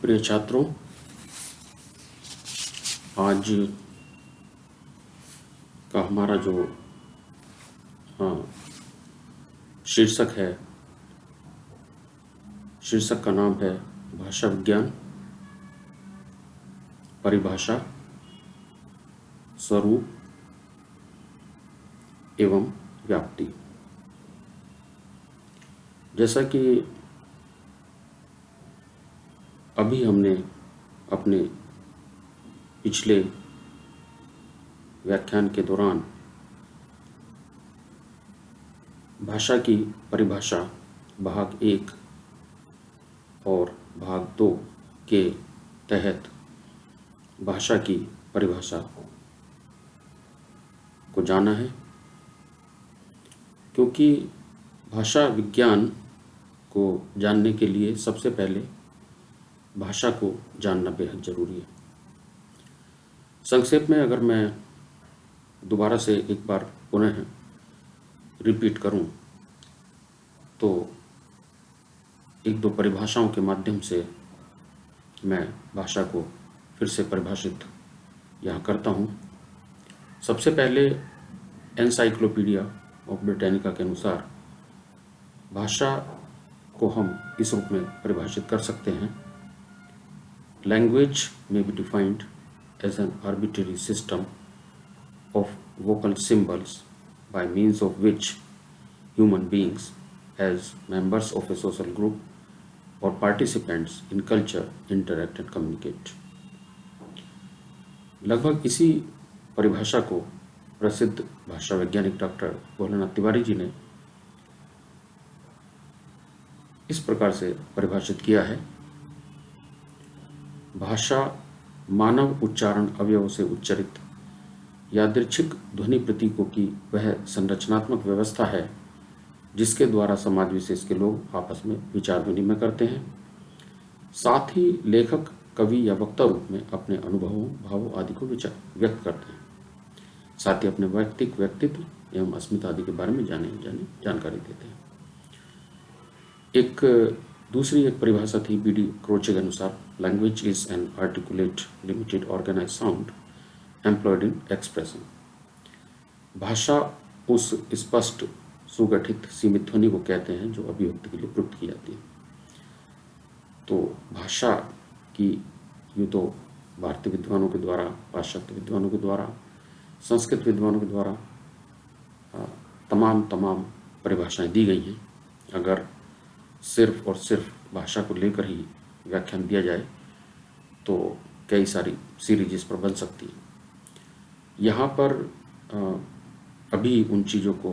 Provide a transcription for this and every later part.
प्रिय छात्रों, आज का हमारा जो शीर्षक है, शीर्षक का नाम है भाषा विज्ञान, परिभाषा, स्वरूप एवं व्याप्ति। जैसा कि अभी हमने अपने पिछले व्याख्यान के दौरान भाषा की परिभाषा भाग 1 और भाग 2 के तहत भाषा की परिभाषा को जाना है, क्योंकि भाषा विज्ञान को जानने के लिए सबसे पहले भाषा को जानना बेहद ज़रूरी है। संक्षेप में अगर मैं दोबारा से एक बार पुनः रिपीट करूं, तो एक दो परिभाषाओं के माध्यम से मैं भाषा को फिर से परिभाषित यहाँ करता हूँ। सबसे पहले एनसाइक्लोपीडिया ऑफ ब्रिटानिका के अनुसार भाषा को हम इस रूप में परिभाषित कर सकते हैं: language may be defined as an arbitrary system of vocal symbols by means of which human beings, as members of a social group or participants in culture, interact and communicate. लगभग इसी परिभाषा को प्रसिद्ध भाषा वैज्ञानिक डॉक्टर भोलानाथ तिवारी जी ने इस प्रकार से परिभाषित किया है: भाषा मानव उच्चारण अवयव से उच्चरित यादृच्छिक ध्वनि प्रतीकों की वह संरचनात्मक व्यवस्था है जिसके द्वारा समाज विशेष के लोग आपस में विचार विनिमय करते हैं, साथ ही लेखक, कवि या वक्ता रूप में अपने अनुभवों, भावों आदि को व्यक्त करते हैं, साथ ही अपने व्यक्तित्व एवं अस्मिता आदि के बारे में जानकारी देते हैं। दूसरी परिभाषा थी बीडी क्रोचे के अनुसार: language is an articulate limited organise sound employed in expression. भाषा उस स्पष्ट, सुगठित, सीमित ध्वनि को कहते हैं जो अभिव्यक्ति के लिए प्रयुक्त की जाती है। तो भाषा की यूँ तो भारतीय विद्वानों के द्वारा, पाश्चात्य विद्वानों के द्वारा, संस्कृत विद्वानों के द्वारा तमाम परिभाषाएं दी गई हैं। अगर सिर्फ और सिर्फ भाषा को लेकर ही व्याख्यान दिया जाए तो कई सारी सीरीज इस पर बन सकती है। यहाँ पर अभी उन चीज़ों को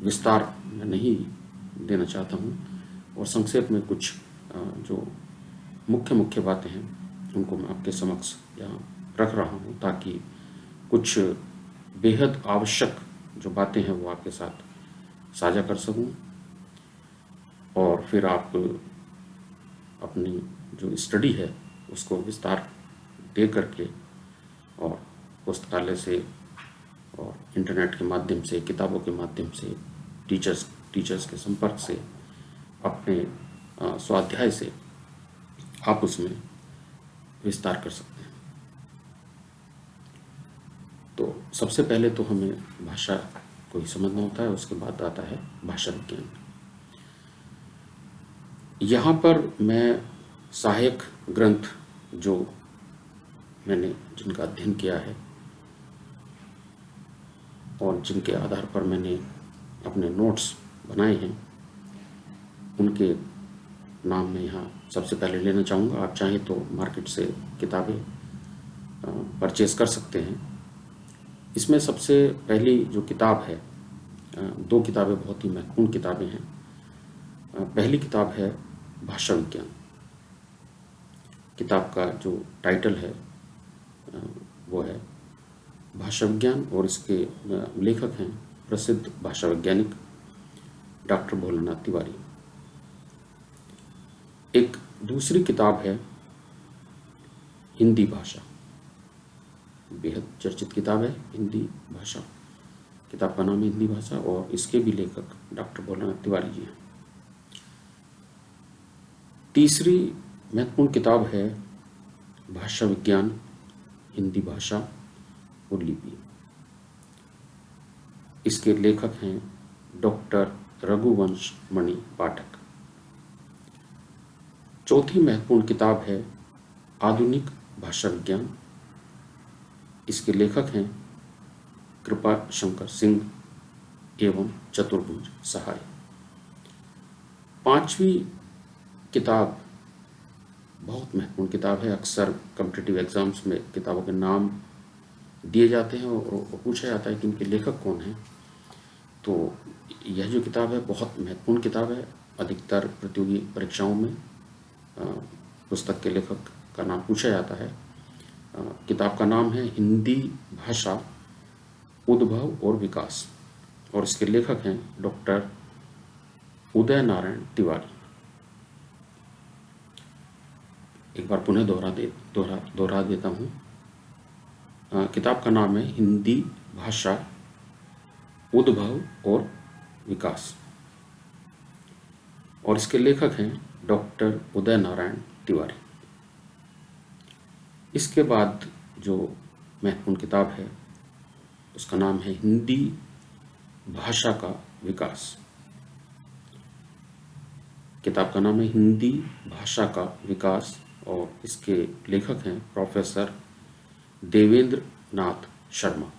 विस्तार में नहीं देना चाहता हूँ और संक्षेप में कुछ जो मुख्य बातें हैं उनको मैं आपके समक्ष यहाँ रख रहा हूँ, ताकि कुछ बेहद आवश्यक जो बातें हैं वो आपके साथ साझा कर सकूँ और फिर आप अपनी जो स्टडी है उसको विस्तार दे करके और पुस्तकालय से और इंटरनेट के माध्यम से, किताबों के माध्यम से, टीचर्स के संपर्क से, अपने स्वाध्याय से आप उसमें विस्तार कर सकते हैं। तो सबसे पहले तो हमें भाषा को ही समझना होता है, उसके बाद आता है भाषा विज्ञान। यहाँ पर मैं सहायक ग्रंथ जो मैंने जिनका अध्ययन किया है और जिनके आधार पर मैंने अपने नोट्स बनाए हैं, उनके नाम मैं यहाँ सबसे पहले लेना चाहूँगा। आप चाहें तो मार्केट से किताबें परचेज़ कर सकते हैं। इसमें सबसे पहली जो किताब है, दो किताबें बहुत ही महत्वपूर्ण किताबें हैं। पहली किताब है भाषा विज्ञान। किताब का जो टाइटल है वो है भाषा विज्ञान और इसके लेखक हैं प्रसिद्ध भाषा वैज्ञानिक डॉक्टर भोलानाथ तिवारी। एक दूसरी किताब है हिंदी भाषा, बेहद चर्चित किताब है हिंदी भाषा। किताब का नाम है हिंदी भाषा और इसके भी लेखक डॉक्टर भोलानाथ तिवारी जी हैं। तीसरी महत्वपूर्ण किताब है भाषा विज्ञान, हिंदी भाषा और लिपि। इसके लेखक हैं डॉक्टर रघुवंश मणि पाठक। चौथी महत्वपूर्ण किताब है आधुनिक भाषा विज्ञान। इसके लेखक हैं कृपा शंकर सिंह एवं चतुर्भुज सहाय। पांचवी किताब बहुत महत्वपूर्ण किताब है। अक्सर कॉम्पिटिटिव एग्जाम्स में किताबों के नाम दिए जाते हैं और पूछा जाता है कि इनके लेखक कौन हैं। तो यह जो किताब है बहुत महत्वपूर्ण किताब है। अधिकतर प्रतियोगी परीक्षाओं में पुस्तक के लेखक का नाम पूछा जाता है। किताब का नाम है हिंदी भाषा उद्भव और विकास और इसके लेखक हैं डॉक्टर उदय नारायण तिवारी। एक बार पुनः दोहरा देता हूँ। किताब का नाम है हिंदी भाषा उद्भव और विकास और इसके लेखक हैं डॉक्टर उदय नारायण तिवारी। इसके बाद जो महत्वपूर्ण किताब है उसका नाम है हिंदी भाषा का विकास। किताब का नाम है हिंदी भाषा का विकास और इसके लेखक हैं प्रोफेसर देवेंद्र नाथ शर्मा।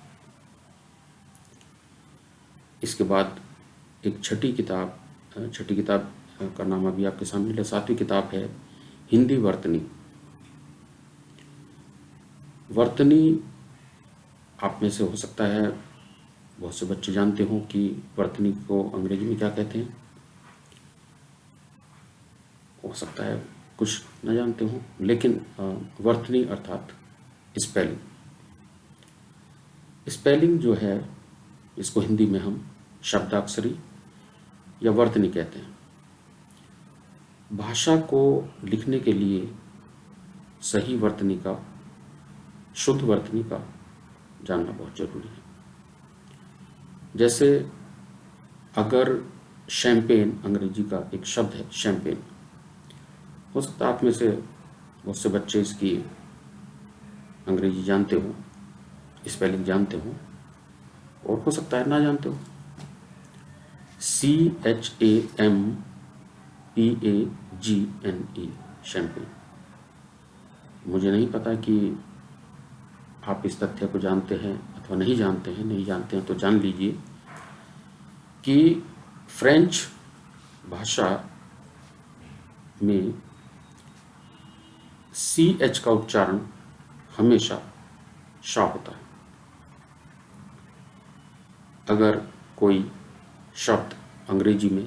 इसके बाद एक छठी किताब का नाम अभी आपके सामने है। सातवीं किताब है हिंदी वर्तनी। वर्तनी आप में से हो सकता है बहुत से बच्चे जानते हो कि वर्तनी को अंग्रेजी में क्या कहते हैं। हो सकता है कुछ न जानते हो, लेकिन वर्तनी अर्थात स्पेलिंग जो है इसको हिंदी में हम शब्दाक्षरी या वर्तनी कहते हैं। भाषा को लिखने के लिए सही वर्तनी का, शुद्ध वर्तनी का जानना बहुत जरूरी है। जैसे अगर शैंपेन अंग्रेजी का एक शब्द है शैंपेन, हो सकता है आप में से बहुत से बच्चे इसकी अंग्रेजी जानते हो, स्पेलिंग जानते हो और हो सकता है ना जानते हो। CHAMPAGNE champagne. मुझे नहीं पता कि आप इस तथ्य को जानते हैं अथवा नहीं जानते हैं तो जान लीजिए कि फ्रेंच भाषा में CH का उच्चारण हमेशा शा होता है। अगर कोई शब्द अंग्रेजी में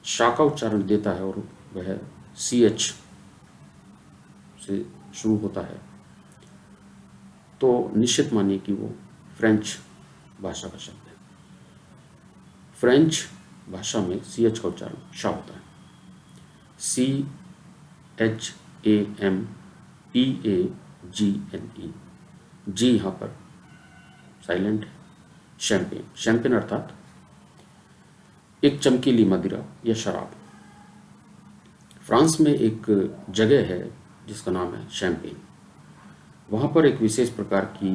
शा का उच्चारण देता है और वह CH से शुरू होता है तो निश्चित मानिए कि वो फ्रेंच भाषा का शब्द है। फ्रेंच भाषा में CH का उच्चारण शा होता है। CHAMPAGNE, जी यहाँ पर साइलेंट है। शैंपेन अर्थात एक चमकीली मदिरा या शराब। फ्रांस में एक जगह है जिसका नाम है शैंपेन। वहाँ पर एक विशेष प्रकार की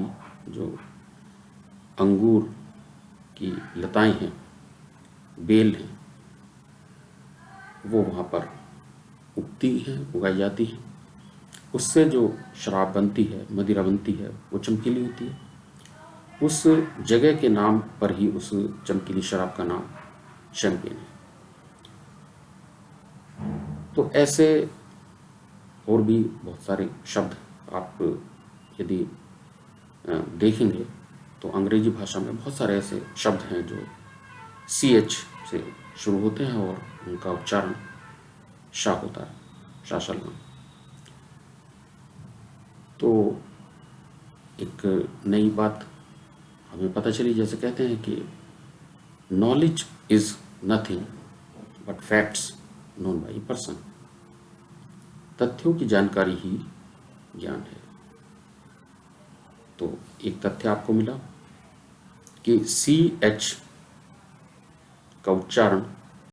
जो अंगूर की लताएं हैं, बेल हैं, वो वहाँ पर उगाई जाती हैं। उससे जो शराब बनती है, मदिरा बनती है, वो चमकीली होती है। उस जगह के नाम पर ही उस चमकीली शराब का नाम शैंपेन है। तो ऐसे और भी बहुत सारे शब्द आप यदि देखेंगे तो अंग्रेजी भाषा में बहुत सारे ऐसे शब्द हैं जो CH से शुरू होते हैं और उनका उच्चारण शा होता है, शाशलना। तो एक नई बात हमें पता चली, जैसे कहते हैं कि knowledge is nothing but facts known by a person. तथ्यों की जानकारी ही ज्ञान है। तो एक तथ्य आपको मिला कि CH का उच्चारण